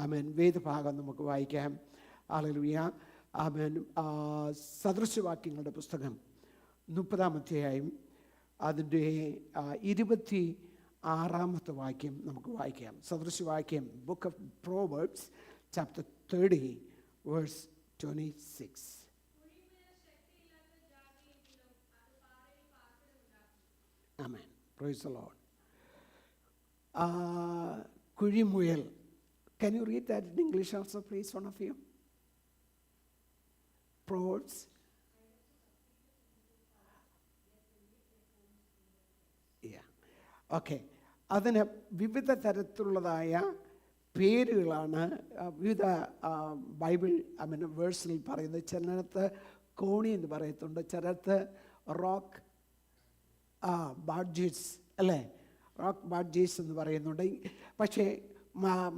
ആമേൻ വേദഭാഗം നമുക്ക് വായിക്കാം. ഹല്ലേലൂയ. ആമേൻ. സദൃശവാക്യങ്ങളുടെ പുസ്തകം 30-ാം അധ്യായം അതിൻ്റെ 26-ാമത്തെ വാക്യം നമുക്ക് വായിക്കാം. സദൃശവാക്യം, book of proverbs chapter 30 verse 26. ആമേൻ. Praise the Lord. കുഴിമുയൽ. Can you read that in English also, please, one of you? Proverbs. Yeah. Okay. അതിന് വിവിധ തരത്തിലുള്ളതായ പേരുകളാണ് വിവിധ ബൈബിൾ വേഴ്സിൽ പറയുന്നത്. ചിലടത്ത് കോണി എന്ന് പറയത്തുണ്ട്, ചിലടത്ത് റോക്ക് ബാഡ്ജീസ് അല്ലേ, റോക്ക് ബാഡ്ജീസ് എന്ന് പറയുന്നുണ്ട്. പക്ഷേ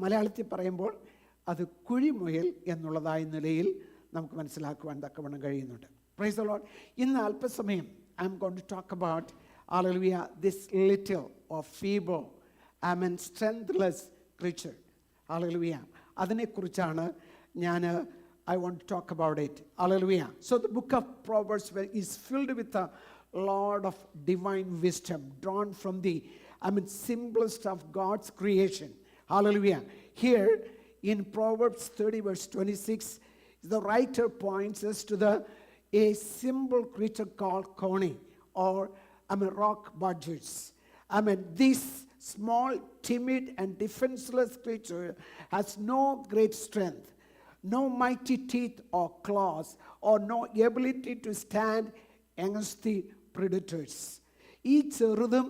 മലയാളത്തിൽ പറയുമ്പോൾ അത് കുഴിമുയൽ എന്നുള്ളതായ നിലയിൽ നമുക്ക് മനസ്സിലാക്കുവാൻ തക്കവണ്ണം കഴിയുന്നുണ്ട്. Praise the Lord. ഇന്ന് അല്പസമയം I am going to talk about hallelujah this little or feeble strengthless creature. ഹല്ലേലൂയ. അതിനെക്കുറിച്ചാണ് ഞാൻ I want to talk about it. Hallelujah. So the book of Proverbs is filled with a lot of divine wisdom drawn from the simplest of God's creation. Hallelujah. Here in Proverbs 30 verse 26, the writer points us to a simple creature called coney or rock badgers. This small, timid and defenseless creature has no great strength, no mighty teeth or claws, or no ability to stand against the predators. ഈ ചെറുതും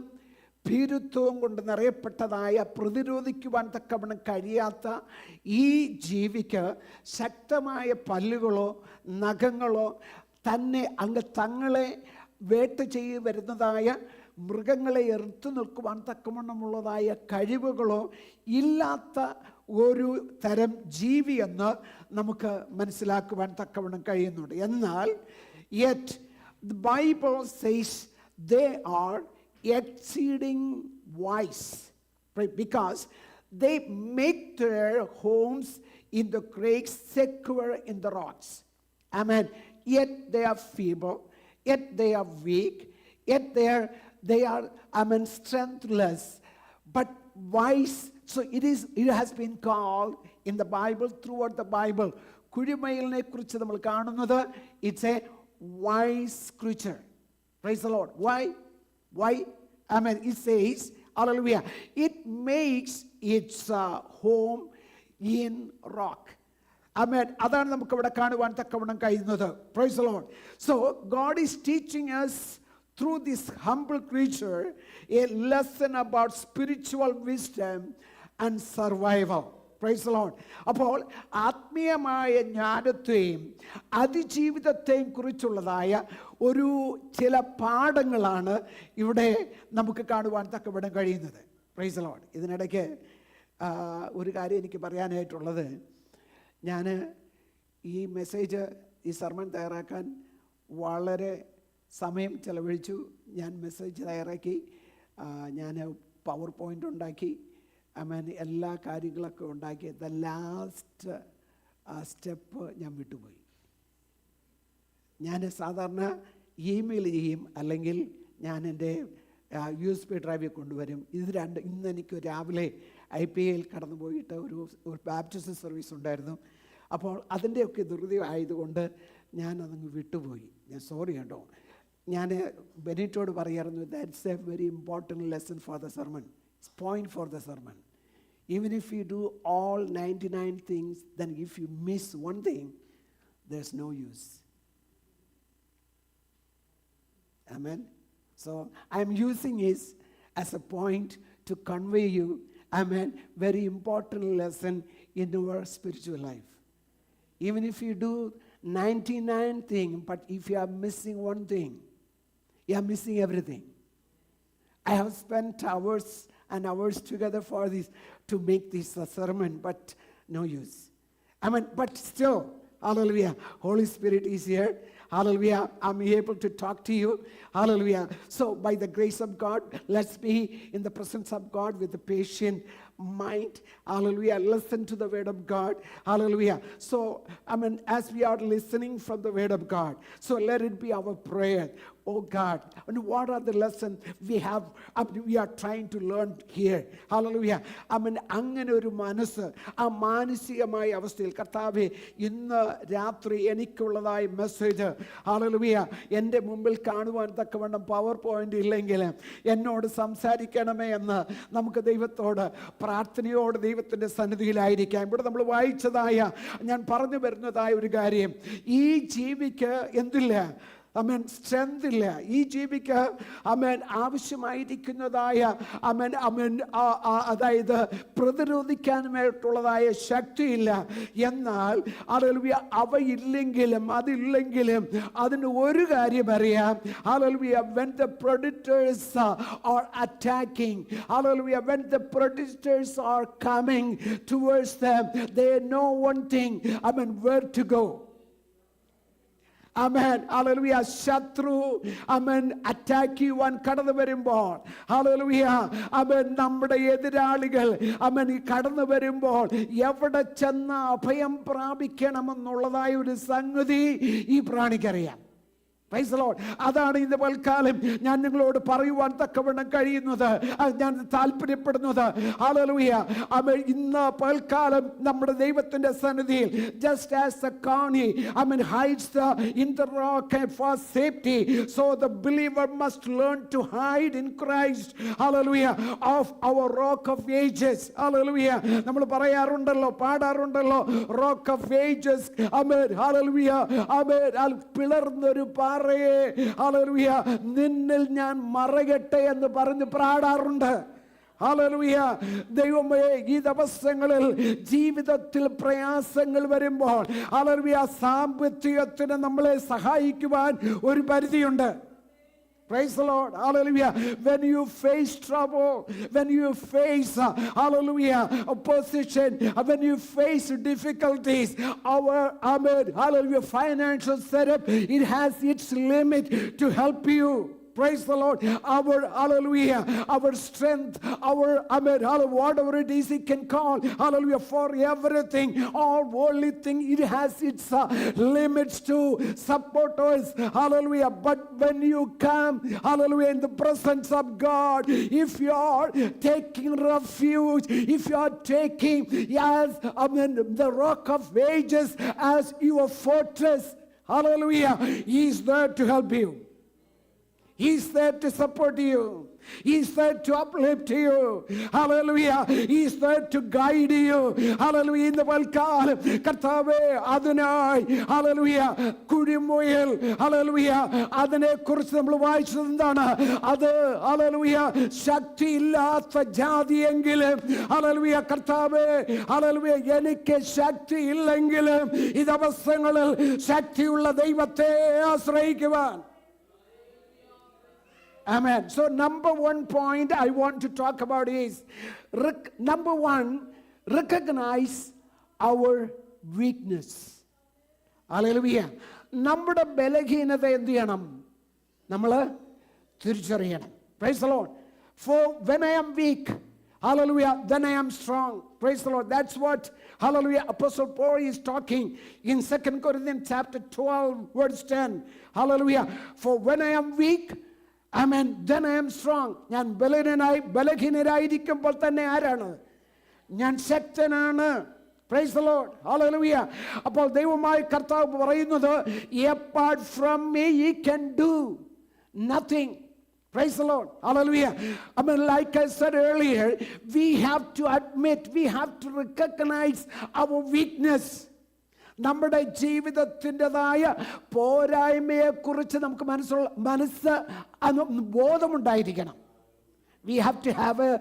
ഭീരുത്വവും കൊണ്ട് നിറയപ്പെട്ടതായ പ്രതിരോധിക്കുവാൻ തക്കവണ്ണം കഴിയാത്ത ഈ ജീവിക്ക് ശക്തമായ പല്ലുകളോ നഖങ്ങളോ തന്നെ തങ്ങളെ വേട്ട ചെയ്ത് വരുന്നതായ മൃഗങ്ങളെ എറുത്തു നിൽക്കുവാൻ തക്കവണ്ണമുള്ളതായ കഴിവുകളോ ഇല്ലാത്ത ഒരു തരം ജീവിയെന്ന് നമുക്ക് മനസ്സിലാക്കുവാൻ തക്കവണ്ണം കഴിയുന്നുണ്ട്. എന്നാൽ yet the Bible says they are exceeding wise, right? Because they make their homes in the crags, secure in the rocks. Amen. Yet they are feeble, yet they are weak, yet they are strengthless, but wise. So it has been called in the Bible, throughout the Bible, കുഴിമയിലിനെ കുറിച്ച് നമ്മൾ കാണുന്നത് it's a wise creature. Praise the Lord. Why? It says, hallelujah, it makes its home in rock. അതാണ് നമുക്ക് ഇവിടെ കാണുവാൻ തക്കവണ്ണം കഴിയുന്നത്. Praise the Lord. So God is teaching us through this humble creature a lesson about spiritual wisdom and survival. Praise the Lord. അപ്പോൾ ആത്മീയമായ ജ്ഞാനത്തെയും അതിജീവിതത്തെയും കുറിച്ചുള്ളതായ ഒരു ചില പാഠങ്ങളാണ് ഇവിടെ നമുക്ക് കാണുവാൻ തക്കവിടം കഴിയുന്നത്. Price the Lord. ഇതിനിടയ്ക്ക് ഒരു കാര്യം എനിക്ക് പറയാനായിട്ടുള്ളത്, ഞാൻ ഈ മെസ്സേജ് ഈ സർമൺ തയ്യാറാക്കാൻ വളരെ സമയം ചെലവഴിച്ചു. ഞാൻ മെസ്സേജ് തയ്യാറാക്കി, ഞാൻ പവർ പോയിൻ്റ് ഉണ്ടാക്കി, എല്ലാ കാര്യങ്ങളൊക്കെ ഉണ്ടാക്കി. ദ ലാസ്റ്റ് സ്റ്റെപ്പ് ഞാൻ വിട്ടുപോയി. ഞാൻ സാധാരണ ഇമെയിൽ ചെയ്യും, അല്ലെങ്കിൽ ഞാൻ എൻ്റെ USB ഡ്രൈവിൽ കൊണ്ടുവരും. ഇന്ന് എനിക്ക് രാവിലെ IPAയിൽ കടന്നു പോയിട്ട് ഒരു ബാപ്റ്റിസ്റ്റ് സർവീസ് ഉണ്ടായിരുന്നു. അപ്പോൾ അതിൻ്റെയൊക്കെ ധൃതി ആയതുകൊണ്ട് ഞാൻ അതങ്ങ് വിട്ടുപോയി. ഞാൻ സോറി കേട്ടോ. ഞാൻ ബെനിറ്റോട് പറയായിരുന്നു, that's A very important lesson for the sermon, point for the sermon. Even if you do all 99 things, then if you miss one thing, there's no use. Amen. So I'm using it as a point to convey you, very important lesson in our spiritual life. Even if you do 99 things, but if you are missing one thing, you are missing everything. I have spent hours and hours together for this, to make this a sermon, but no use. But still, hallelujah, Holy Spirit is here. Hallelujah, I'm able to talk to you. Hallelujah. So by the grace of God, let's be in the presence of God with the patient mind. Hallelujah. Listen to the word of God. Hallelujah. So, as we are listening from the word of God, so let it be our prayer. Oh God, and what are the lessons we are trying to learn here? Hallelujah. അങ്ങനെ ഒരു മനസ്സ്, ആ മാനസികമായ അവസ്ഥയിൽ കർത്താവേ, ഇന്ന് രാത്രി എനിക്കുള്ളതായ message, hallelujah, എൻ്റെ മുമ്പിൽ കാണുവാൻ തക്കവണ്ണം പവർ പോയിന്റ് ഇല്ലെങ്കിൽ എന്നോട് സംസാരിക്കണമേ എന്ന് നമുക്ക് ദൈവത്തോട് പ്രാർത്ഥനയോട് ദൈവത്തിൻ്റെ സന്നിധിയിലായിരിക്കാം. ഇവിടെ നമ്മൾ വായിച്ചതായ, ഞാൻ പറഞ്ഞു വരുന്നതായ ഒരു കാര്യം, ഈ ജീവിക്ക് എന്തില്ല? സ്ട്രെങ്ത് ഇല്ല. ഈ ജീവിക്ക് ആവശ്യമായിരിക്കുന്നതായ അതായത് പ്രതിരോധിക്കാനായിട്ടുള്ളതായ ശക്തിയില്ല. എന്നാൽ അവയില്ലെങ്കിലും അതില്ലെങ്കിലും അതിന് ഒരു കാര്യം അറിയാം. Hallelujah. When the predators are attacking, hallelujah, when the predators are coming towards them, they know one thing, where to go. Amen. Hallelujah. ശത്രു അറ്റാക്ക് ചെയ്യുവാൻ കടന്നു വരുമ്പോൾ, ഹല്ലേലൂയ, നമ്മുടെ എതിരാളികൾ കടന്നു വരുമ്പോൾ എവിടെ ചെന്ന് അഭയം പ്രാപിക്കണമെന്നുള്ളതായ ഒരു സംഗതി ഈ പ്രാണിക്കറിയാം. Praise the Lord. അതാണ് ഇന്ന് പൽക്കാലം ഞാൻ നിങ്ങളോട് പറയുവാൻ തക്കവണ്ണം കഴിയുന്നത്, ഞാൻ താല്പര്യപ്പെടുന്നത്. ഹല്ലേലൂയ. ഇന്ന് പൽക്കാലം നമ്മുടെ ദൈവത്തിന്റെ സന്നിധിയിൽ, just as the Connie hides in the rock for safety, so the believer must learn to hide in Christ. Hallelujah. Of our rock of ages. Hallelujah. നമ്മൾ പറയാറുണ്ടല്ലോ, പാടാറുണ്ടല്ലോ, rock of ages. Hallelujah. പിളർന്നൊരു ഹല്ലേലൂയ, നിന്നിൽ ഞാൻ മറയട്ടെ എന്ന് പറഞ്ഞ് പാടാറുണ്ട്. ഹല്ലേലൂയ. ദൈവമേ, ഈ ദിവസങ്ങളിൽ ജീവിതത്തിൽ പ്രയാസങ്ങൾ വരുമ്പോൾ, ഹല്ലേലൂയ, സാമ്പത്തികത്തിന് നമ്മളെ സഹായിക്കുവാൻ ഒരു പരിധിയുണ്ട്. Praise the Lord. Hallelujah. When you face trouble, when you face, hallelujah, opposition, when you face difficulties, hallelujah, financial setup, it has its limit to help you. Praise the Lord. Our, hallelujah, our strength, our, whatever it is it can call, hallelujah, for everything, all worldly thing, it has its limits to support us. Hallelujah. But when you come, hallelujah, in the presence of God, if you are taking refuge, if you are taking, yes, the rock of ages as your fortress, hallelujah, He is there to help you. He's there to support you. He's there to uplift you. Hallelujah. He's there to guide you. Hallelujah. In the പൽക്കാലം കർത്താവേ, അതിനായി, hallelujah, കുഴിമുയൽ, hallelujah, അതിനെക്കുറിച്ച് നമ്മൾ വായിച്ചത് എന്താണ്? അത്, hallelujah, ശക്തിയില്ലാത്ത ജാതിയെങ്കിലും, hallelujah, കർത്താവേ, hallelujah, എനിക്ക് ശക്തിയില്ലെങ്കിലും ഈ ദിവസങ്ങളിൽ ശക്തിയുള്ള ദൈവത്തെ ആശ്രയിക്കുവാൻ. Amen. So number one point I want to talk about is, number one, recognize our weakness. Hallelujah. നമ്മുടെ ബലഹീനത എന്ത് ചെയ്യണം? നമ്മൾ തിരിച്ചറിയണം. Praise the Lord. For when I am weak, hallelujah, then I am strong. Praise the Lord. That's what, hallelujah, Apostle Paul is talking in 2 Corinthians chapter 12 verse 10. Hallelujah. For when I am weak, then I am strong. ഞാൻ ബലഹീനരായിരിക്കുമ്പോൾ തന്നെ ആരാണ്? ഞാൻ ശക്തനാണ്. Praise the Lord. Hallelujah. അപ്പോൾ ദൈവമായ കർത്താവ് പറയുന്നത്, apart from me ye can do nothing. Praise the Lord. Hallelujah. Like I said earlier, we have to admit, we have to recognize our weakness. നമ്മുടെ ജീവിതത്തിൻ്റെതായ പോരായ്മയെക്കുറിച്ച് നമുക്ക് ബോധമുണ്ടായിരിക്കണം. We have to have a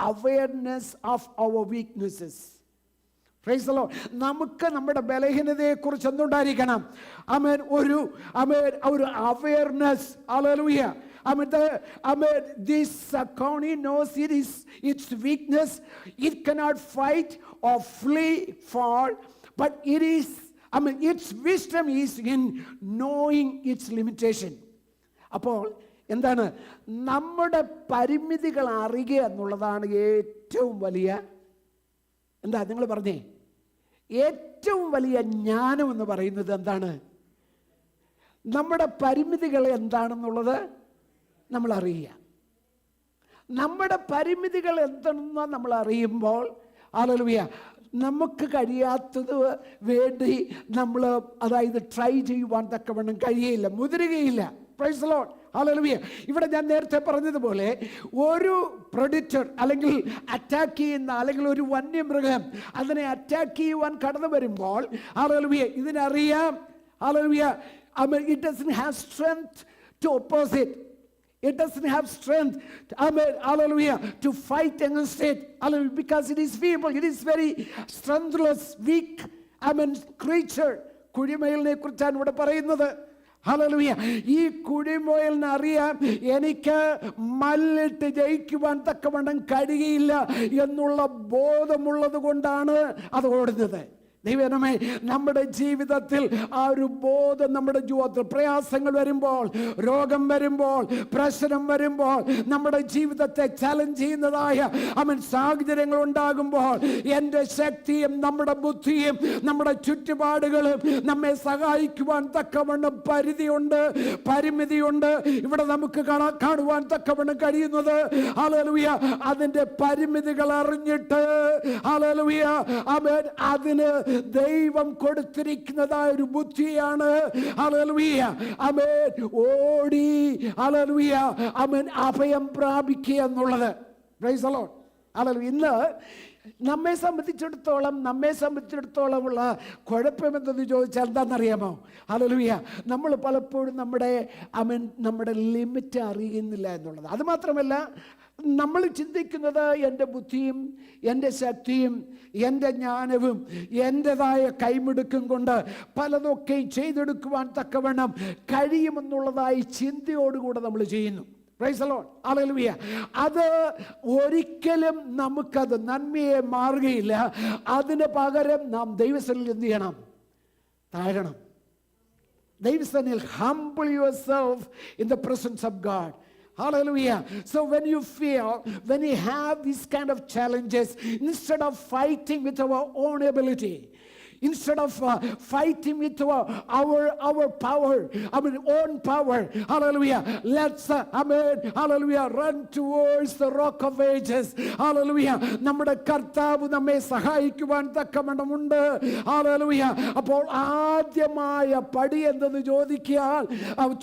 awareness of our weaknesses. Praise the Lord. നമുക്ക് നമ്മുടെ ബലഹീനതയെക്കുറിച്ച് എന്തുണ്ടായിരിക്കണം? ഒരു awareness. Hallelujah. This Connie knows it is its weakness. It cannot fight or flee for, but it is, its wisdom is in knowing its limitation. അപ്പോൾ എന്താണ്? നമ്മുടെ പരിമിതികൾ അറിയുക എന്നുള്ളതാണ് ഏറ്റവും വലിയ എന്താ നിങ്ങൾ പറഞ്ഞേ? ഏറ്റവും വലിയ ജ്ഞാനം എന്ന് പറയുന്നത് എന്താണ്? നമ്മുടെ പരിമിതികൾ എന്താണെന്നുള്ളത് നമ്മൾ അറിയുക. നമ്മുടെ പരിമിതികൾ എന്താണെന്ന് നമ്മൾ അറിയുമ്പോൾ ഹല്ലേലൂയ, നമുക്ക് കഴിയാത്തത് വേണ്ടി നമ്മൾ അതായത് ട്രൈ ചെയ്യുവാൻ തക്കവണ്ണം കഴിയില്ല, മുതിരുകയില്ല. പ്രൈസ് ദി ലോർഡ്, ഹല്ലേലൂയ. ഇവിടെ ഞാൻ നേരത്തെ പറഞ്ഞതുപോലെ ഒരു പ്രൊഡിറ്റർ അല്ലെങ്കിൽ അറ്റാക്ക് ചെയ്യുന്ന അല്ലെങ്കിൽ ഒരു വന്യമൃഗം അതിനെ അറ്റാക്ക് ചെയ്യുവാൻ കടന്നു വരുമ്പോൾ ഹല്ലേലൂയ ഇതിനറിയാം, ഹല്ലേലൂയ, it doesn't have strength to oppose it. It doesn't have strength, hallelujah, to fight against it, hallelujah, because it is feeble. It is very strengthless, weak, creature. കുഴിമയിലിനെ കുറിച്ചാണ് ഇവിടെ പറയുന്നത്. ഹല്ലേലൂയ. ഈ കുഴിമുയലിന് അറിയാം എനിക്ക് മല്ലിട്ട് ജയിക്കുവാൻ തക്കവണ്ണം കഴിയില്ല എന്നുള്ള ബോധമുള്ളത് കൊണ്ടാണ് അത് ഓടുന്നത്. ദൈവമേ, നമ്മുടെ ജീവിതത്തിൽ ആ ഒരു ബോധം നമ്മുടെ ജീവിതത്തിൽ പ്രയാസങ്ങൾ വരുമ്പോൾ, രോഗം വരുമ്പോൾ, പ്രശ്നം വരുമ്പോൾ, നമ്മുടെ ജീവിതത്തെ ചലഞ്ച് ചെയ്യുന്നതായ സാഹചര്യങ്ങൾ ഉണ്ടാകുമ്പോൾ എൻ്റെ ശക്തിയും നമ്മുടെ ബുദ്ധിയും നമ്മുടെ ചുറ്റുപാടുകളും നമ്മെ സഹായിക്കുവാൻ തക്കവണ്ണം പരിമിതിയുണ്ട്. ഇവിടെ നമുക്ക് കാണുവാൻ തക്കവണ്ണം കഴിയുന്നത് ഹല്ലേലൂയ അതിൻ്റെ പരിമിതികൾ അറിഞ്ഞിട്ട് ഹല്ലേലൂയ അതിന് ദൈവം കൊടുത്തിരിക്കുന്നതായ ഒരു ബുദ്ധിയാണ് ഹല്ലേലൂയ ഓടി ഹല്ലേലൂയ അഭയം പ്രാപിക്കുക എന്നുള്ളത്. Price the Lord, hallelujah. ഇന്ന് നമ്മെ സംബന്ധിച്ചിടത്തോളം ഉള്ള കുഴപ്പമെന്തെന്ന് ചോദിച്ചാൽ എന്താണെന്നറിയാമോ? ഹല്ലേലൂയ, നമ്മൾ പലപ്പോഴും നമ്മുടെ ലിമിറ്റ് അറിയുന്നില്ല എന്നുള്ളത്. അതുമാത്രമല്ല, നമ്മൾ ചിന്തിക്കുന്നത് എൻ്റെ ബുദ്ധിയും എൻ്റെ ശക്തിയും എൻ്റെ ജ്ഞാനവും എൻ്റെതായ കൈമിടുക്കും കൊണ്ട് പലതൊക്കെ ചെയ്തെടുക്കുവാൻ തക്കവണ്ണം കഴിയുമെന്നുള്ളതായി ചിന്തയോടുകൂടെ നമ്മൾ ചെയ്യുന്നു. Price the Lord, hallelujah. അത് ഒരിക്കലും നമുക്കത് നന്മയെ മാറുകയില്ല. അതിന് പകരം നാം ദൈവസന്നിധിയിൽ എന്ത് ചെയ്യണം? താഴണം. ദൈവസന്നിധിയിൽ humble yourself in the presence of God. Hallelujah. So when you have these kind of challenges, instead of fighting with our own ability, instead of fighting with our power, own power, hallelujah, let's hallelujah run towards the rock of ages. Hallelujah, നമ്മുടെ കർത്താവ് നമ്മെ സഹായിക്കുവാൻ തക്കവണ്ണമുണ്ട്. Hallelujah. അപ്പോൾ ആദ്യമായ പടി എന്തെന്ന്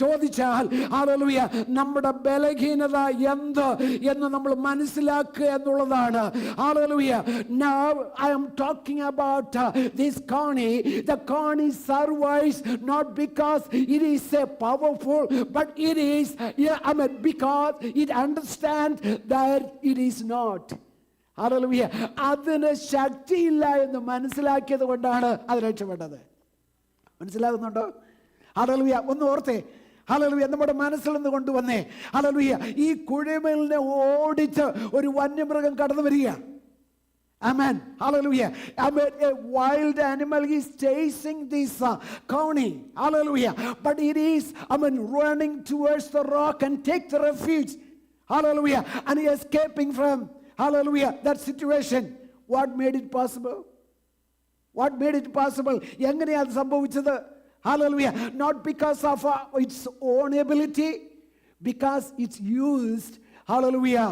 ചോദിച്ചാൽ hallelujah നമ്മുടെ ബലഹീനത എന്ന് നമ്മൾ മനസ്സിലാക്കുക എന്നുള്ളതാണ്. Hallelujah. Now I am talking about this Connie. The Connie survives not because it is powerful, but it is because it understands that it is not. Hallelujah. അതിന് ശക്തിയില്ല എന്ന് മനസ്സിലാക്കിയത് കൊണ്ടാണ് അത് രക്ഷപ്പെട്ടത്. മനസ്സിലാകുന്നുണ്ടോ? ഹല്ലേലൂയ. ഒന്ന് ഓർത്തേ, ഹല്ലേലൂയ, നമ്മുടെ മനസ്സിൽ നിന്ന് കൊണ്ടുവന്നേ. ഹല്ലേലൂയ, ഈ കുഴിമലിനെ ഓടിച്ച് ഒരു വന്യമൃഗം കടന്നു വരിക. Amen. Hallelujah. Amen. A wild animal is chasing this coney. Hallelujah. But it is running towards the rock and take the refuge. Hallelujah. And escaping from hallelujah that situation. What made it possible? എങ്ങനെയാ അത് സംഭവിച്ചത്? Hallelujah. Not because of its own ability, because it's used hallelujah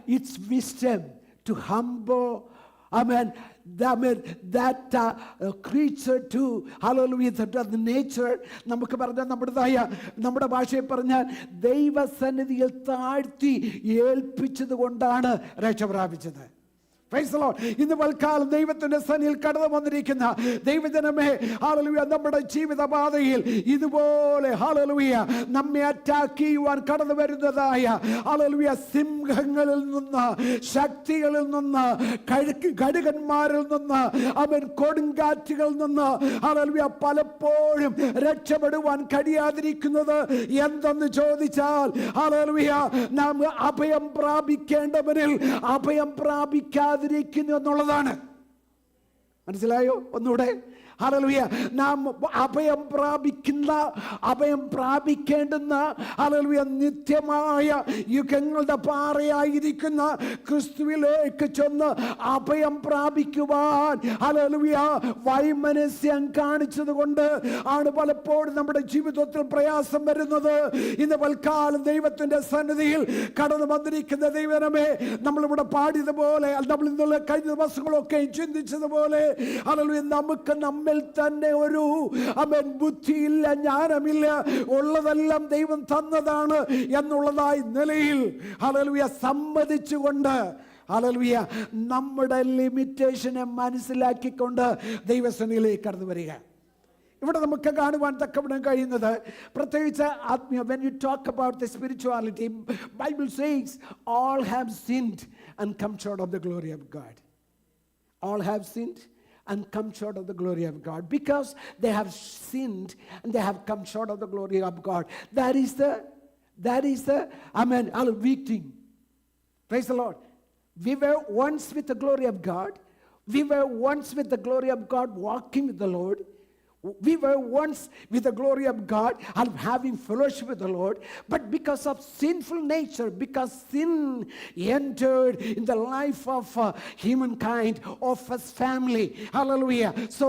its wisdom to humble that creature to hallelujah the nature. നമുക്ക് പറഞ്ഞാൽ നമ്മുടെ ഭാഷയിൽ പറഞ്ഞാൽ ദൈവസന്നിധിയിൽ താഴ്ത്തി ഏൽപ്പിച്ചത് കൊണ്ടാണ് രക്ഷ പ്രാപിച്ചത്. Praise the Lord. ഇന്ന് പൽക്കാലം ദൈവത്തിന്റെ സന്നിധിയിൽ കടന്നു വന്നിരിക്കുന്ന ദൈവജനമേ, ഹല്ലേലൂയ, നമ്മുടെ ജീവിതപാതയിൽ ഇതുപോലെ ഹല്ലേലൂയ നമ്മെ അറ്റാക്ക് ചെയ്യുവാൻ കടന്നു വരുന്നതായ ഹല്ലേലൂയ സിംഹങ്ങളിൽ നിന്ന്, ശക്തികളിൽ നിന്ന്, കഴുകന്മാരിൽ നിന്ന്, കൊടുങ്കാറ്റുകളിൽ നിന്ന് ഹല്ലേലൂയ പലപ്പോഴും രക്ഷപ്പെടുവാൻ കഴിയാതിരിക്കുന്നത് എന്തെന്ന് ചോദിച്ചാൽ ഹല്ലേലൂയ നാം അഭയം പ്രാപിക്കേണ്ടവരിൽ അഭയം പ്രാപിക്കാതെ എന്നുള്ളതാണ്. മനസ്സിലായോ? ഒന്നുകൂടെ, ഹല്ലേലൂയ, നാം അഭയം പ്രാപിക്കേണ്ടുന്ന ഹല്ലേലൂയ നിത്യമായ യുഗങ്ങളുടെ പാറയായിരിക്കുന്ന ക്രിസ്തുവിലേക്ക് ചെന്ന് അഭയം പ്രാപിക്കുവാൻ ഹല്ലേലൂയ വൈമനസ്യം കാണിച്ചത് കൊണ്ട് ആണ് പലപ്പോഴും നമ്മുടെ ജീവിതത്തിൽ പ്രയാസം വരുന്നത്. ഇന്ന് പൽക്കാലം ദൈവത്തിന്റെ സന്നിധിയിൽ കടന്നു വന്നിരിക്കുന്ന ദൈവമേ, നമ്മളിവിടെ പാടിയതുപോലെ, നമ്മൾ ഇന്നലെ കഴിഞ്ഞ ദിവസങ്ങളൊക്കെ ചിന്തിച്ചതുപോലെ ഹല്ലേലൂയ, നമുക്ക് നമ്മിൽ തന്നെ ഒരു ബുദ്ധിയില്ല, ജ്ഞാനമില്ല, ഉള്ളതെല്ലാം ദൈവം തന്നതാണ് എന്നുള്ളതായി നിലയിൽ ഹല്ലേലൂയ സമ്മതിച്ചുകൊണ്ട് ഹല്ലേലൂയ നമ്മുടെ ലിമിറ്റേഷനെ മനസ്സിലാക്കിക്കൊണ്ട് ദൈവസന്നിധിയിലേക്ക് കടന്നു വരിക. ഇവിടെ നമുക്ക് കാണുവാൻ തക്കവണ്ണം കഴിയുന്നത് പ്രത്യേകിച്ച് ആത്മീയ, when you talk about the spirituality, Bible says all have sinned and come short of the glory of God. All have sinned and come short of the glory of God. Because they have sinned and they have come short of the glory of God. That is the weak thing. Praise the Lord. We were once with the glory of God. We were once with the glory of God, walking with the Lord. We were once with the glory of God and having fellowship with the Lord, but because of sinful nature, because sin entered in the life of humankind, of his family, hallelujah. So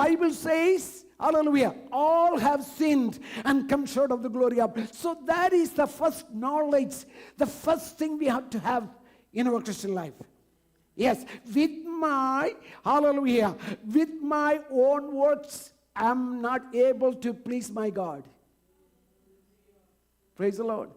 Bible says, hallelujah, all have sinned and come short of the glory of God. So that is the first knowledge, the first thing we have to have in our Christian life. Yes, with my own works, I'm not able to please my God. Praise the Lord.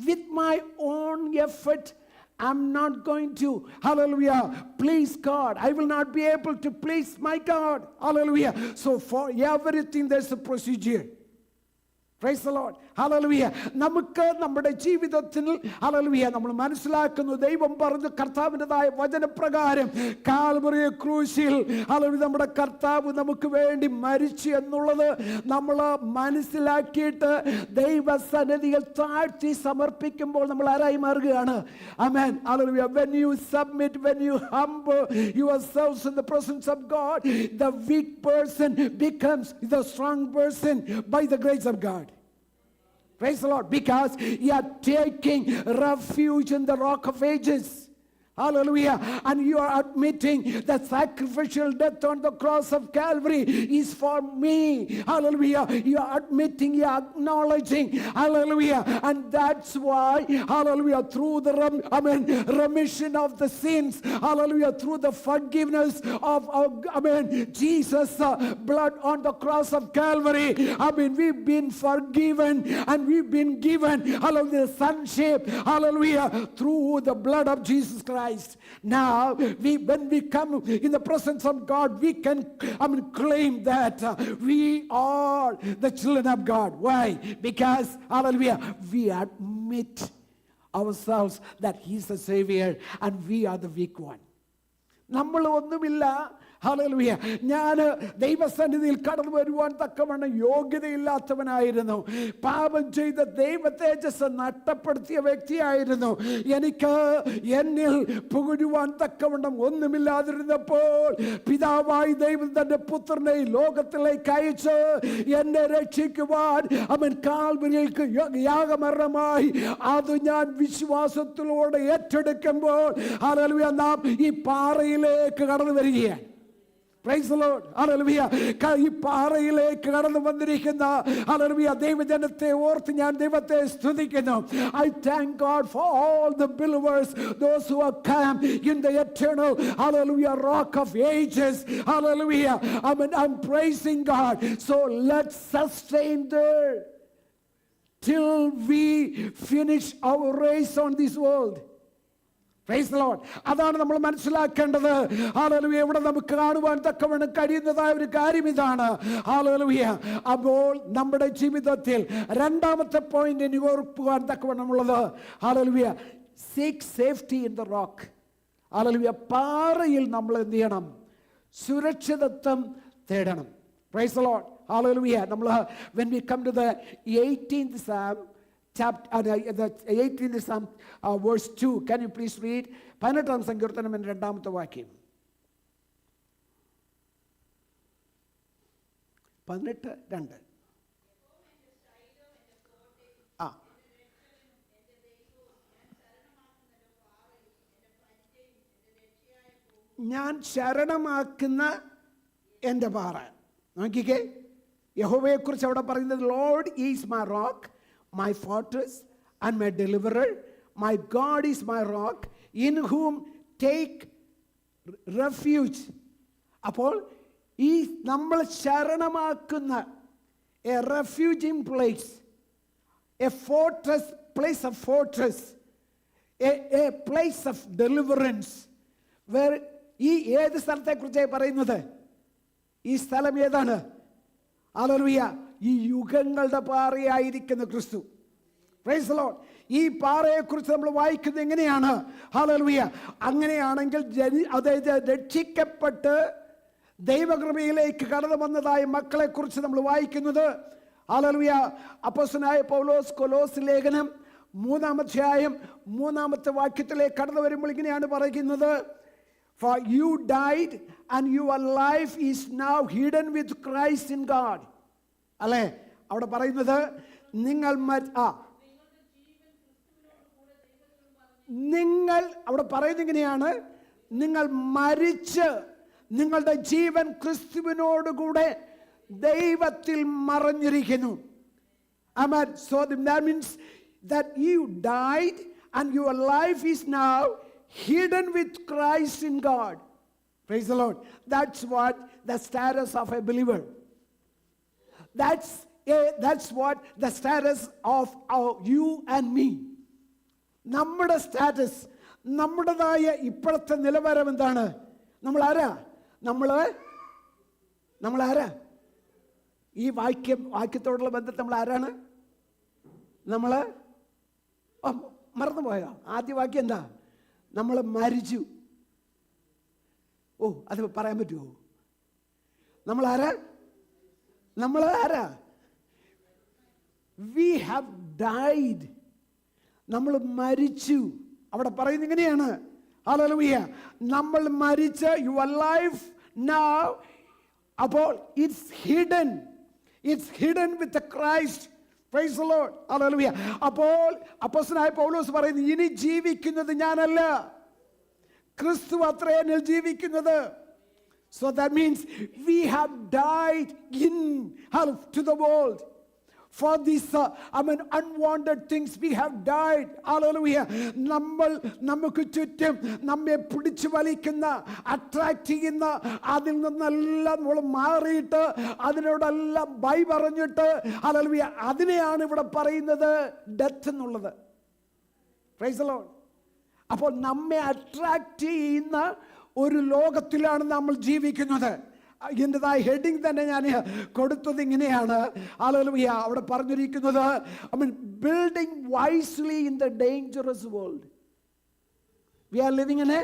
With my own effort, I'm not going to, hallelujah, please God. I will not be able to please my God. Hallelujah. So for everything there's a procedure. Praise the Lord. Hallelujah. നമുക്ക് നമ്മുടെ ജീവിതത്തിൽ hallelujah നമ്മൾ മനസ്സിലാക്കുന്നു, ദൈവം പറഞ്ഞു കർത്താവിൻ്റെതായ വചനപ്രകാരം Calvary ക്രൂശിൽ hallelujah നമ്മുടെ കർത്താവ് നമുക്ക് വേണ്ടി മരിച്ചു എന്നുള്ളത് നമ്മൾ മനസ്സിലാക്കിയിട്ട് ദൈവസന്നിധിയിൽ താഴ്ത്തി സമർപ്പിക്കുമ്പോൾ നമ്മൾ ആരായി മാറുകയാണ്? ആമേൻ. Hallelujah. When you submit, when you humble yourselves in the presence of God, the weak person becomes the strong person by the grace of God. Praise the Lord. Because you are taking refuge in the rock of ages. Hallelujah. And you are admitting that sacrificial death on the cross of Calvary is for me. Hallelujah. You are admitting, you are acknowledging. Hallelujah. And that's why, hallelujah, through the remission of the sins, hallelujah, through the forgiveness of Jesus' blood on the cross of Calvary, we've been forgiven and we've been given, hallelujah, sonship, hallelujah, through the blood of Jesus Christ. Now, when we come in the presence of God, we can claim that we are the children of God. Why? Because, hallelujah, we admit ourselves that He is the Savior and we are the weak one. നമ്മൾ ഒന്നുമില്ല. Hallelujah. ഞാൻ ദൈവസന്നിധിയിൽ കടന്നു വരുവാൻ തക്കവണ്ണം യോഗ്യതയില്ലാത്തവനായിരുന്നു. പാപം ചെയ്ത ദൈവ തേജസ് നഷ്ടപ്പെടുത്തിയ വ്യക്തിയായിരുന്നു. എനിക്ക് എന്നിൽ പുകഴുവാൻ തക്കവണ്ണം ഒന്നുമില്ലാതിരുന്നപ്പോൾ പിതാവായി ദൈവം തന്റെ പുത്രനെ ലോകത്തിലേക്ക് അയച്ച് എന്നെ രക്ഷിക്കുവാൻ അവൻ കാൽവരിയിലേക്ക് യാഗമരണമായി അത് ഞാൻ വിശ്വാസത്തിലൂടെ ഏറ്റെടുക്കുമ്പോൾ ഹല്ലേലൂയ നാം ഈ പാറയിലേക്ക് കടന്നു വരികയാണ്. Praise the Lord. Hallelujah. ഈ പാറയിലേക്ക് കടന്നു വന്നിരിക്കുന്ന ഹല്ലേലൂയ ദൈവജനത്തെ ഓർത്ത് ഞാൻ ദൈവത്തെ സ്തുതിക്കുന്നു. I thank God for all the believers, those who have come in the eternal, hallelujah, rock of ages. Hallelujah. I'm praising God. So let's sustain there till we finish our race on this world. Praise the Lord. അതാണ് നമ്മൾ മനസ്സിലാക്കേണ്ടത്. Hallelujah. ഇവിടെ നമുക്ക് കാണുവാൻ തക്കവണ്ണം കഴിയുന്നതായ ഒരു കാര്യം ഇതാണ്. ഹല്ലേലൂയ. അപ്പോൾ നമ്മുടെ ജീവിതത്തിൽ രണ്ടാമത്തെ പോയിന്റ് ഇനി ഓർക്കുവാൻ തക്കവണ്ണമുള്ളത് ഹല്ലേലൂയ, seek safety in the rock. ഹല്ലേലൂയ. പാറയിൽ നമ്മൾ എന്ത് ചെയ്യണം? സുരക്ഷിതത്വം തേടണം. Praise the Lord. Hallelujah. When we come to the 18th Psalm, the 18th Psalm, verse 2, can you please read? 18ാം സങ്കീർത്തനം രണ്ടാമത്തെ വാക്യം. 18:2. ആ, ഞാൻ ശരണമാക്കുന്ന എൻ്റെ പാറ. നോക്കിക്കേ, യഹോവയെക്കുറിച്ച് അവിടെ പറയുന്നത്, Lord is my rock, my fortress and my deliverer, my God is my rock in whom take refuge. അപ്പോൾ ഈ നമ്മൾ ശരണമാക്കുന്ന a refuging place, a fortress, place of fortress, a place of deliverance. ഈ ഏത് സ്ഥലത്തെക്കുറിച്ചാണ് പറയുന്നത്? ഈ സ്ഥലം ഏതാണ്? ഹല്ലേലൂയ, ഈ യുഗങ്ങളുടെ പാറയായിരിക്കുന്ന ക്രിസ്തു. Price the Lord. ഈ പാറയെക്കുറിച്ച് നമ്മൾ വായിക്കുന്നത് എങ്ങനെയാണ്? ഹല്ലേലൂയ. അങ്ങനെയാണെങ്കിൽ അതായത് രക്ഷിക്കപ്പെട്ട് ദൈവകൃപയിലേക്ക് കടന്നു വന്നതായ മക്കളെക്കുറിച്ച് നമ്മൾ വായിക്കുന്നത്, ഹല്ലേലൂയ, അപ്പോസ്തലനായ പൗലോസ് കൊലോസ് ലേഖനം 3-ാം അധ്യായം 3-ാമത്തെ വാക്യത്തിലേക്ക് കടന്നു വരുമ്പോൾ ഇങ്ങനെയാണ് പറയുന്നത്, For you died and your life is now hidden with Christ in God. അല്ലേ? അവിടെ പറയുന്നത് നിങ്ങൾ അവിടെ പറയുന്നത് ഇങ്ങനെയാണ്, നിങ്ങൾ മരിച്ച് നിങ്ങളുടെ ജീവൻ ക്രിസ്തുവിനോടുകൂടെ ദൈവത്തിൽ മറഞ്ഞിരിക്കുന്നു. Amen. So that means that you died and your life is now hidden with Christ in God. Praise the Lord. That's what the status of a believer. That's what the status of you and me. നമ്മുടെ status, നമ്മുടേതായ ഇപ്പോഴത്തെ നിലവാരം എന്താണ്? നമ്മൾ ആരാ? നമ്മൾ ആരാ? ഈ വാക്യത്തോടുള്ള ബന്ധത്തിൽ നമ്മൾ ആരാണ്? നമ്മൾ മറന്നുപോയോ? ആദ്യ വാക്യം എന്താ? നമ്മൾ മരിച്ചു. ഓ, അത് പറയാൻ പറ്റുമോ? നമ്മൾ ആരാ? We have died. നമ്മൾ മരിച്ചു. അവിടെ പറയുന്നത് ഇങ്ങനെയാണ്, ഹല്ലേലൂയ, നമ്മൾ മരിച്ച് യുവർ ലൈഫ് നൗ, അപ്പോൾ it's hidden with Christ. Praise the Lord. Hallelujah. അപ്പോൾ അപ്പോസ്തലനായ പൗലോസ് പറയുന്നു, ഇനി ജീവിക്കുന്നത് ഞാനല്ല, ക്രിസ്തു അത്രേ എന്നിൽ ജീവിക്കുന്നത്. So that means we have died to the world. For these unwanted things we have died. Hallelujah. നമുക്ക് ചുറ്റും നമ്മെ പിടിച്ചു വലിക്കുന്ന, അട്രാക്ട് ചെയ്യുന്ന, അതിൽ നിന്നെല്ലാം നമ്മൾ മാറിയിട്ട് അതിനോടെല്ലാം ബൈ പറഞ്ഞിട്ട്, ഹല്ലേലൂയ, അതിനെയാണ് ഇവിടെ പറയുന്നത് ഡെത്ത് എന്നുള്ളത്. Price the Lord. അപ്പോൾ നമ്മെ അട്രാക്ട് ചെയ്യുന്ന ഒരു ലോകത്തിലാണ് നമ്മൾ ജീവിക്കുന്നത്. ഇതിൻ്റെതായ ഹെഡിങ് തന്നെ ഞാൻ കൊടുത്തത് ഇങ്ങനെയാണ്, ഹല്ലേലൂയ, അവിടെ പറഞ്ഞിരിക്കുന്നത്, building wisely in the dangerous world. We are living in a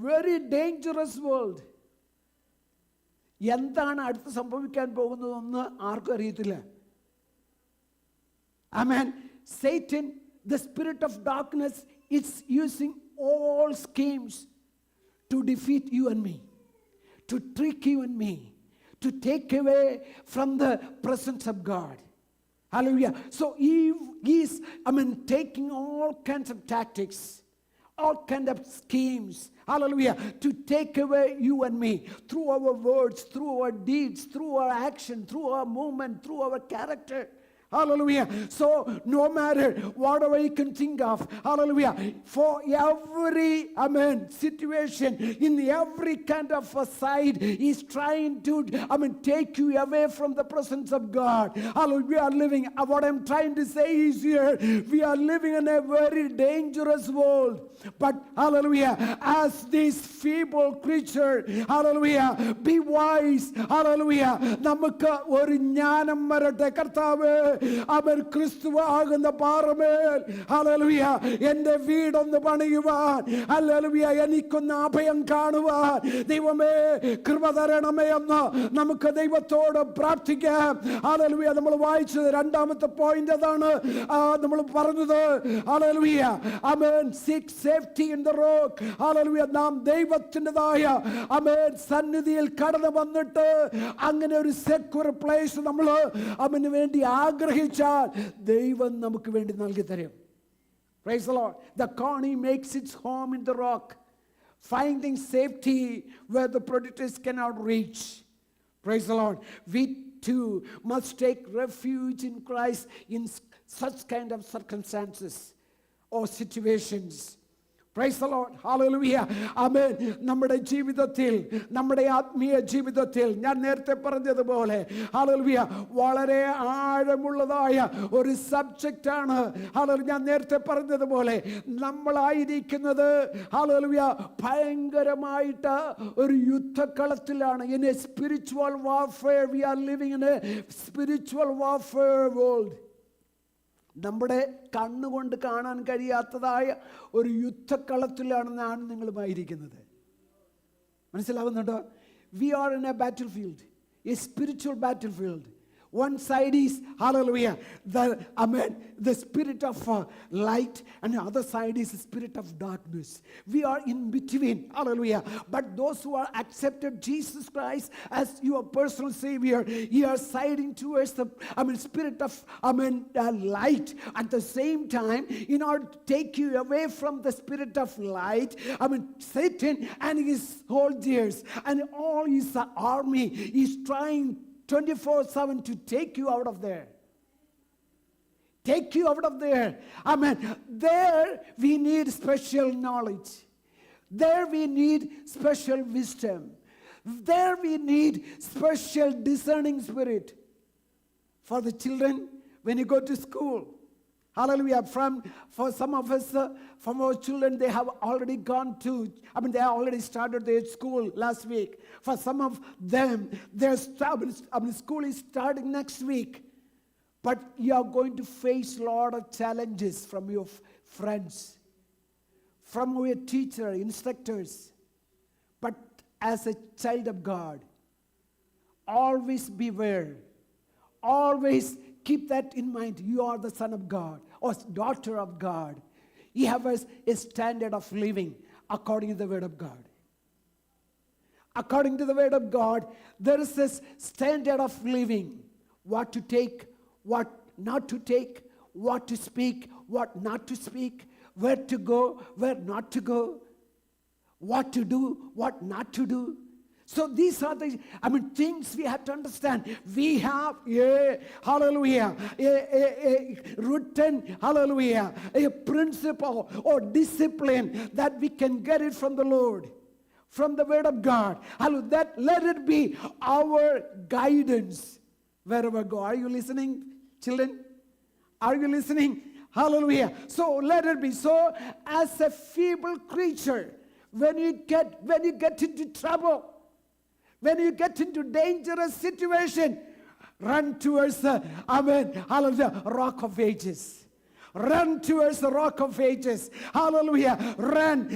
very dangerous world. എന്താണ് അടുത്ത് സംഭവിക്കാൻ പോകുന്നതെന്ന് ആർക്കും അറിയത്തില്ല. ആമേൻ. Satan, the spirit of darkness, is using all schemes to defeat you and me, to trick you and me, to take away from the presence of God. Hallelujah. So he is, taking all kinds of tactics, all kinds of schemes, hallelujah, to take away you and me through our words, through our deeds, through our action, through our movement, through our character. Hallelujah. So no matter whatever you can think of, hallelujah, for every situation, in every kind of a side, he's trying to take you away from the presence of God. Hallelujah. We are living, what I'm trying to say is here, we are living in a very dangerous world. But hallelujah, as this feeble creature, hallelujah, be wise. Hallelujah. നമുക്ക് ഒരു ജ്ഞാനം വരട്ടെ. കർത്താവ് അവൻ ക്രിസ്തുവാകുന്ന പാറമേൽ hallelujah എൻ്റെ വീടൊന്ന് പണിയുവാൻ, hallelujah എനിക്കൊന്ന് അഭയം കാണുവാൻ ദൈവമേ കൃപ തരണമേ എന്ന് നമുക്ക് ദൈവത്തോട് പ്രാർത്ഥിക്കാം. ഹല്ലേലൂയ. നമ്മൾ വായിച്ചത് രണ്ടാമത്തെ പോയിന്റ് അതാണ്. നമ്മൾ പറഞ്ഞത് hallelujah amen seek safety in the rock. Hallelujah. നാം ദൈവത്തിൻ്റെതായ ആമേൻ സന്നിധിയിൽ കടന്നു വന്നിട്ട് അങ്ങനെ ഒരു സെക്യൂർ പ്ലേസ് നമ്മൾ അവന് വേണ്ടി ആഗ്രഹിച്ചാൽ ദൈവം നമുക്ക് വേണ്ടി നൽകി തരും. Praise the Lord. The coney makes its home in the rock, finding safety where the predators cannot reach. Praise the Lord. We too must take refuge in Christ in such kind of circumstances or situations. Praise the Lord. Hallelujah. Amen. നമ്മുടെ ജീവിതത്തിൽ, നമ്മുടെ ആത്മീയ ജീവിതത്തിൽ ഞാൻ നേരത്തെ പറഞ്ഞതുപോലെ hallelujah വളരെ ആഴമുള്ളതായ ഒരു സബ്ജക്റ്റാണ്. ഹല്ലേലൂയ. ഞാൻ നേരത്തെ പറഞ്ഞതുപോലെ നമ്മളായിരിക്കുന്നത് ഹല്ലേലൂയ ഭയങ്കരമായിട്ട് ഒരു യുദ്ധക്കളത്തിലാണ്. In a spiritual warfare we are living in a spiritual warfare world. നമ്മുടെ കണ്ണുകൊണ്ട് കാണാൻ കഴിയാത്തതായ ഒരു യുദ്ധക്കളത്തിലാണ് ഞാൻ നിങ്ങളുമായിരിക്കുന്നത്. മനസ്സിലാവുന്നുണ്ടോ? We are in a battlefield, a spiritual battlefield. One side is hallelujah the spirit of light, and the other side is the spirit of darkness. We are in between. Hallelujah. But those who are accepted Jesus Christ as your personal savior, you are siding towards the spirit of light. At the same time, in order to take you away from the spirit of light, Satan and his soldiers and all his army is trying 24/7 to take you out of there. Take you out of there. Amen. There we need special knowledge. There we need special wisdom. There we need special discerning spirit. For the children, when you go to school, hallelujah, for some of us, from our children, they have already gone to, they have already started their school last week. For some of them, their school is starting next week. But you are going to face a lot of challenges from your friends, from your teacher, instructors. But as a child of God, always beware. Always keep that in mind. You are the son of God or daughter of God. You have a standard of living according to the word of God. According to the word of God, there is this standard of living. What to take, what not to take, what to speak, what not to speak, where to go, where not to go, what to do, what not to do. So these are the things we have to understand. We have hallelujah, a written, hallelujah, a principle or discipline that we can get it from the Lord, from the word of God. Hallelujah. That let it be our guidance wherever we go. Are you listening, children? Are you listening? Hallelujah. So let it be. So as a feeble creature, when you get into trouble, when you get into dangerous situation, run towards the hallelujah, rock of ages. Run towards the rock of ages. Hallelujah. Run.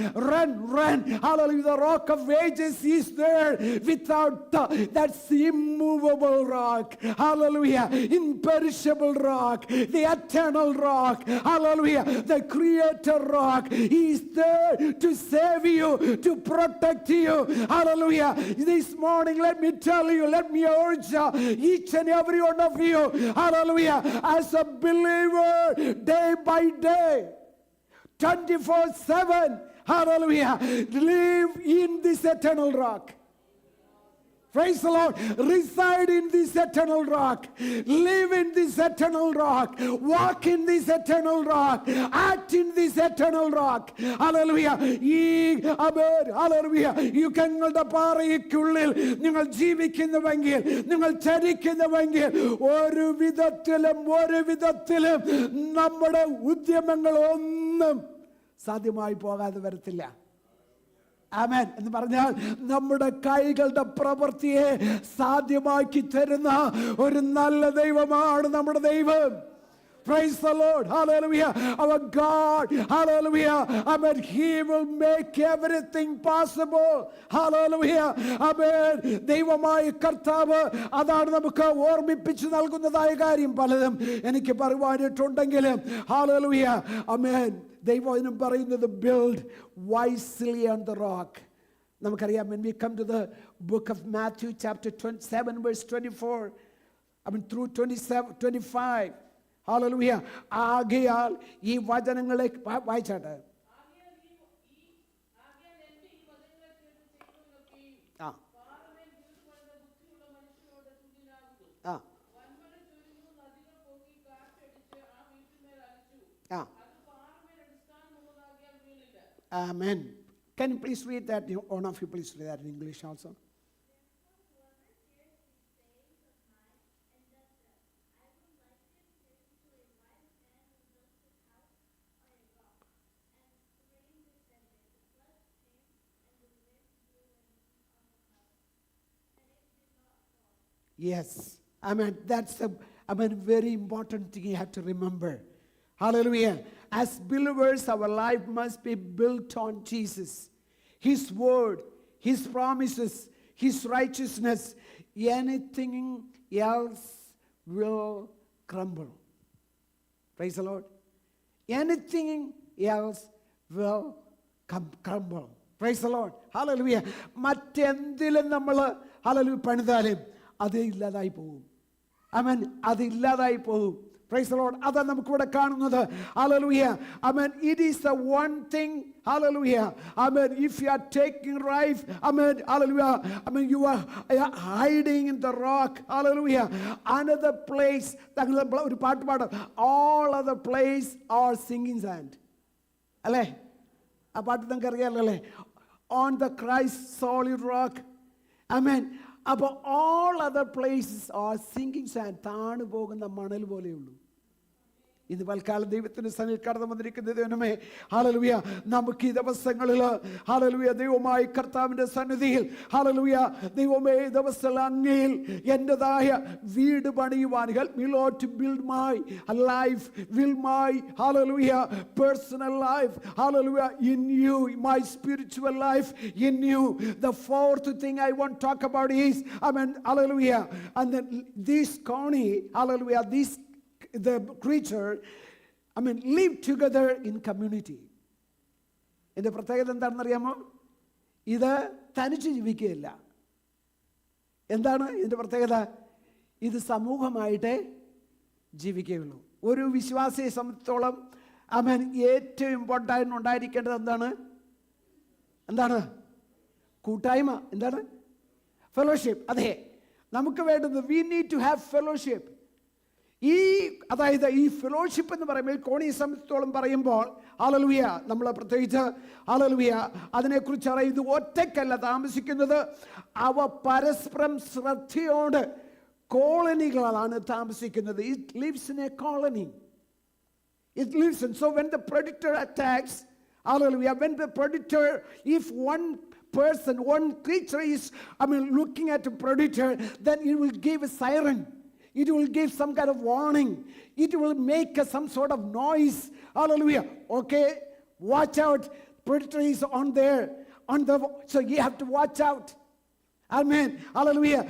Hallelujah. The rock of ages is there without that's the immovable rock. Hallelujah. Imperishable rock. The eternal rock. Hallelujah. The creator rock. He is there to save you, to protect you. Hallelujah. This morning, let me tell you, let me urge each and every one of you, hallelujah, as a believer, day by day, 24/7, hallelujah, live in this eternal rock. Praise the Lord. Reside in this eternal rock. Live in this eternal rock. Walk in this eternal rock. Act in this eternal rock. Hallelujah. Hallelujah. യുഗങ്ങളുടെ പാറയ്ക്കുള്ളിൽ നിങ്ങൾ ജീവിക്കുന്നുവെങ്കിൽ, നിങ്ങൾ ചരിക്കുന്നുവെങ്കിൽ, ഒരു വിധത്തിലും നമ്മുടെ ഉദ്യമങ്ങൾ ഒന്നും സാധ്യമായി പോകാതെ വരത്തില്ല. ആമേൻ എന്ന് പറഞ്ഞാൽ നമ്മുടെ കൈകളുടെ പ്രവൃത്തിയെ സാധ്യമാക്കി തരുന്ന ഒരു നല്ല ദൈവമാണ് നമ്മുടെ ദൈവം. Praise the Lord. Hallelujah. Our God. Hallelujah. Amen. He will make everything possible. Hallelujah. Amen. ദൈവമായ കർത്താവ് അതാണ് നമുക്ക് ഓർമ്മിപ്പിച്ചു നൽകുന്നതായ കാര്യം. പലതും എനിക്ക് പറയുവാനായിട്ടുണ്ടെങ്കിലും Hallelujah. Amen. ദൈവം പറയുന്നത് build wisely on the rock. നമുക്കറിയാം, when we come to the book of Matthew chapter 7 verse 24, through 27, 25. Hallelujah. ആകയാൽ ഈ വചനങ്ങളെ വായിച്ചാട്ടെ. Amen. Can you please read that? One of you please read that in English also. Yes, amen. That's a very important thing you have to remember. Hallelujah. As believers, our life must be built on Jesus, His word, His promises, His righteousness. Anything else will crumble. Praise the Lord. Anything else will crumble. Praise the Lord. Hallelujah. മറ്റെന്തിലും നമ്മൾ hallelujah പണിതാലും അത് ഇല്ലാതായി പോകും. ആമേൻ. അത് ഇല്ലാതായി പോകും. Praise the Lord. അതാണ് നമുക്കിവിടെ കാണുന്നത്. Hallelujah. Amen. It is the one thing. Hallelujah. Amen. If you are taking life, amen. Hallelujah. Amen. You are hiding in the rock. Hallelujah. Another place. ഒരു പാട്ട് പാടും. All other place are sinking sand. അല്ലേ? ആ പാട്ട് നിങ്ങൾക്ക് അറിയാമല്ലോ അല്ലേ? On the Christ solid rock. Amen. അപ്പോൾ all other places are sinking sand. താണു പോകുന്ന മണൽ പോലെയുള്ളൂ. ഇന്ന് തൽക്കാലം ദൈവത്തിന്റെ സന്നിധിയിൽ കടന്നു വന്നിരിക്കുന്ന ദൈവമേ, ഹല്ലേലൂയ, നമുക്ക് ഈ ദിവസങ്ങളിൽ ഹല്ലേലൂയ ദൈവമായ കർത്താവിന്റെ സന്നിധിയിൽ ഹല്ലേലൂയ ദൈവമേ ദിവസത്തിൽ അങ്ങയിൽ എന്റേതായ വീട് പണിയുവാൻ help me Lord to build my life, build my hallelujah personal life, hallelujah in you, my spiritual life in you. The fourth thing I want to talk about is amen, hallelujah, and then this Connie, hallelujah, this the creature, live together in community. ഇതിന്റെ പ്രത്യേകത എന്താണെന്ന് അറിയാമോ? ഇത് തനിച്ച് ജീവിക്കുകയില്ല. എന്താണ് ഇതിന്റെ പ്രത്യേകത? ഇത് സമൂഹമായിട്ടേ ജീവിക്കുകയുള്ളൂ. ഒരു വിശ്വാസിയെ സംബന്ധിച്ചോളം ഏറ്റവും ഇമ്പോർട്ടൻ്റ് ഉണ്ടായിരിക്കേണ്ടത് എന്താണ്? കൂട്ടായ്മ. എന്താണ്? ഫെലോഷിപ്പ്. അതെ, നമുക്ക് വേണ്ടത് we need to have fellowship. അതായത് ഈ ഫെലോഷിപ്പ് എന്ന് പറയുമ്പോൾ കോണിയെ സംബന്ധിച്ചോളം പറയുമ്പോൾ ഹല്ലേലൂയ നമ്മൾ പ്രത്യേകിച്ച് ഹല്ലേലൂയ അതിനെക്കുറിച്ച് അറിയുന്നത് ഒറ്റയ്ക്കല്ല താമസിക്കുന്നത്. അവ പരസ്പരം ശ്രദ്ധയോട് കോളനികളാണ് താമസിക്കുന്നത്. It lives in A colony. It lives, and so when the predator attacks, hallelujah, when the predator, if one person, one creature is looking at a predator, then it will give a siren. It will give some kind of warning. It will make some sort of noise. Hallelujah. Okay, watch out. Predator is on there. So you have to watch out. Amen. Hallelujah.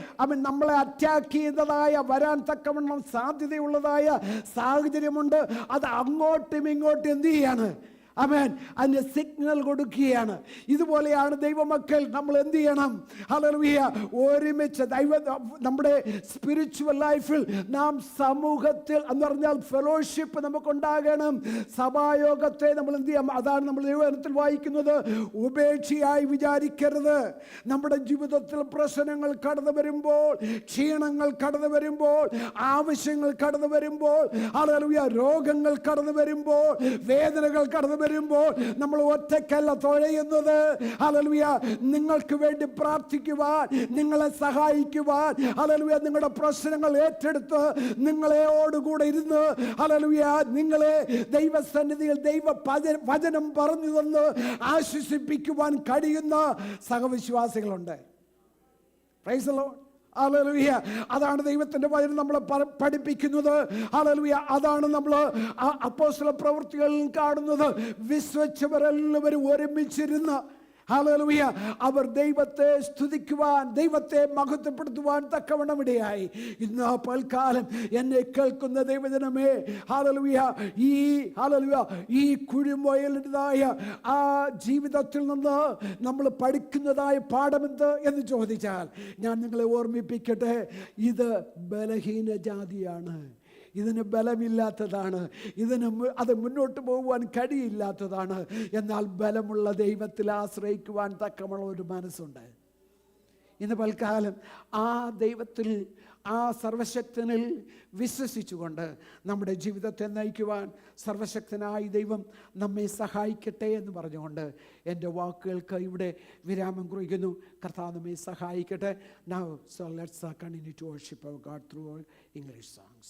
നമ്മളെ attack ചെയ്യുന്നതായ വരാൻ തക്കവണ്ണം സാധ്യതയുള്ളതായ സാഹചര്യമുണ്ട്. അത് അങ്ങോട്ടും ഇങ്ങോട്ടും എന്ത് ചെയ്യാണ്? ആമേൻ. അതിന് സിഗ്നൽ കൊടുക്കുകയാണ്. ഇതുപോലെയാണ് ദൈവമക്കൾ നമ്മൾ എന്ത് ചെയ്യണം? ഹല്ലേലൂയ, ഒരുമിച്ച് നമ്മുടെ സ്പിരിച്വൽ ലൈഫിൽ നാം സമൂഹത്തിൽ എന്ന് പറഞ്ഞാൽ ഫെലോഷിപ്പ് നമുക്കുണ്ടാകണം. സഭായോഗത്തെ നമ്മൾ എന്ത് ചെയ്യാം? അതാണ് നമ്മൾ ദൈവത്തിൽ വായിക്കുന്നത്. ഉപേക്ഷയായി വിചാരിക്കരുത്. നമ്മുടെ ജീവിതത്തിൽ പ്രശ്നങ്ങൾ കടന്നു വരുമ്പോൾ, ക്ഷീണങ്ങൾ കടന്നു വരുമ്പോൾ, ആവശ്യങ്ങൾ കടന്നു വരുമ്പോൾ, ഹല്ലേലൂയ രോഗങ്ങൾ കടന്നു വരുമ്പോൾ, വേദനകൾ കടന്നു വരുമ്പോൾ നമ്മൾ ഒറ്റയ്ക്കല്ല തുഴയുന്നത്. ഹല്ലേലൂയ. നിങ്ങൾക്ക് വേണ്ടി പ്രാർത്ഥിക്കുവാൻ, നിങ്ങളെ സഹായിക്കുവാൻ, ഹല്ലേലൂയ, നിങ്ങളുടെ പ്രശ്നങ്ങൾ ഏറ്റെടുത്ത് നിങ്ങളോടുകൂടെ ഇരുന്ന്, ഹല്ലേലൂയ, നിങ്ങളെ ദൈവസന്നിധിയിൽ വചനം പറഞ്ഞു തന്ന് ആശ്വസിപ്പിക്കുവാൻ കഴിയുന്ന സഹവിശ്വാസികളുണ്ട്. Praise the Lord. ഹല്ലേലൂയ. അതാണ് ദൈവത്തിന്റെ വചനം നമ്മളെ പഠിപ്പിക്കുന്നത്. ഹല്ലേലൂയ. അതാണ് നമ്മൾ അപ്പോസ്തല പ്രവൃത്തികളിൽ കാണുന്നത്. വിശ്വസിച്ചവരെല്ലാവരും ഒരുമിച്ചിരുന്ന്, ഹല്ലേലൂയ, അവർ ദൈവത്തെ സ്തുതിക്കുവാൻ, ദൈവത്തെ മഹത്വപ്പെടുത്തുവാൻ തക്കവണ്ണം ഇടയായി. ഇന്ന് പൽക്കാലം എന്നെ കേൾക്കുന്ന ദൈവജനമേ, ഹല്ലേലൂയ, ഈ കുഴിമുയലിൻ്റെതായ ആ ജീവിതത്തിൽ നിന്ന് നമ്മൾ പഠിക്കുന്നതായ പാഠമെന്ത് എന്ന് ചോദിച്ചാൽ ഞാൻ നിങ്ങളെ ഓർമ്മിപ്പിക്കട്ടെ, ഇത് ബലഹീന ജാതിയാണ്, ഇതിന് ബലമില്ലാത്തതാണ്, അത് മുന്നോട്ട് പോകുവാൻ കഴിയില്ലാത്തതാണ്. എന്നാൽ ബലമുള്ള ദൈവത്തിൽ ആശ്രയിക്കുവാൻ തക്കമുള്ള ഒരു മനസ്സുണ്ട്. ഇന്ന് പൽക്കാലം ആ ദൈവത്തിൽ, ആ സർവശക്തനിൽ വിശ്വസിച്ചുകൊണ്ട് നമ്മുടെ ജീവിതത്തെ നയിക്കുവാൻ സർവശക്തനായ ദൈവം നമ്മെ സഹായിക്കട്ടെ എന്ന് പറഞ്ഞുകൊണ്ട് എൻ്റെ വാക്കുകൾക്ക് ഇവിടെ വിരാമം കുറിക്കുന്നു. കർത്താവ് നമ്മെ സഹായിക്കട്ടെ. Now so let's continue to worship our God through our English songs.